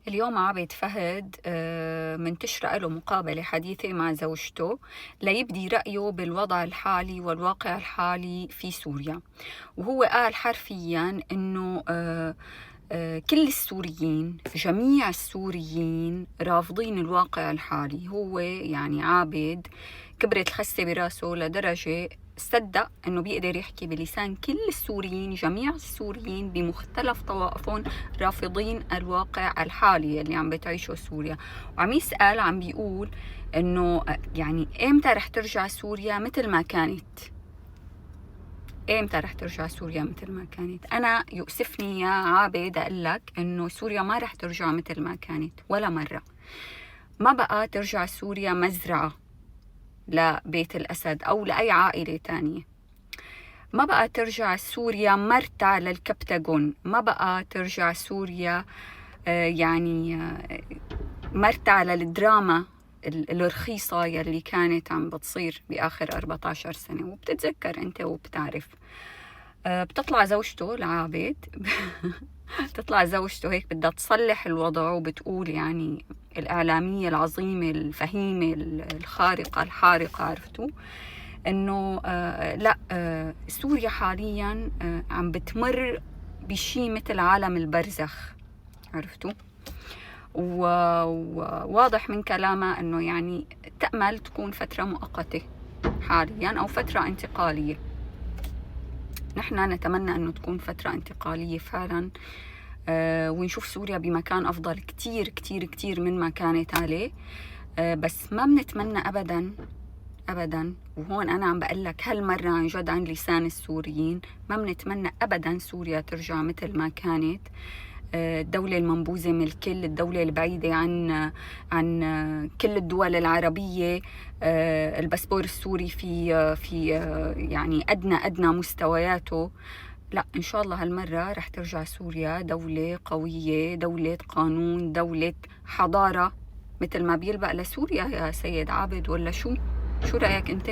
اليوم عابد فهد منتشرة له مقابلة حديثة مع زوجته ليبدي رأيه بالوضع الحالي والواقع الحالي في سوريا. وهو قال حرفيا إنه كل السوريين، جميع السوريين رافضين الواقع الحالي. هو يعني عابد كبرت الخسة براسه لدرجة صدق انه بيقدر يحكي بلسان كل السوريين، جميع السوريين بمختلف طوائفهم رافضين الواقع الحالي اللي عم بتعيشه سوريا. وعم يسأل، عم بيقول انه يعني امتى رح ترجع سوريا مثل ما كانت؟ امتى رح ترجع سوريا مثل ما كانت؟ انا يؤسفني يا عابد اقول لك انه سوريا ما رح ترجع مثل ما كانت ولا مرة. ما بقى ترجع سوريا مزرعة لبيت الأسد أو لأي عائلة تانية. ما بقى ترجع سوريا مرتع للكبتاغون. ما بقى ترجع سوريا مرتع للدراما الرخيصة يلي كانت عم بتصير بآخر 14 سنة. وبتتذكر أنت وبتعرف. بتطلع زوجته العابد تطلع زوجته هيك بدها تصلح الوضع وبتقول يعني الإعلامية العظيمة الفهيمة الخارقة الحارقة، عرفتوا إنه لا، سوريا حاليا عم بتمر بشي مثل عالم البرزخ، عرفتوا. وواضح من كلامها إنه يعني تأمل تكون فترة مؤقتة حاليا أو فترة انتقالية. نحن نتمنى أنه تكون فترة انتقالية فعلا، ونشوف سوريا بمكان أفضل كتير كتير كتير من ما كانت عليه. بس ما بنتمنى أبدا أبدا، وهون أنا عم بقلك هالمرة عن جد عن لسان السوريين، ما بنتمنى أبدا سوريا ترجع مثل ما كانت. الدولة المنبوذة من الكل، الدولة البعيدة عن كل الدول العربية. الباسبور السوري في يعني أدنى مستوياته. لا، إن شاء الله هالمرة رح ترجع سوريا دولة قوية، دولة قانون، دولة حضارة، مثل ما بيلبق لسوريا يا سيد عابد. ولا شو رأيك أنت؟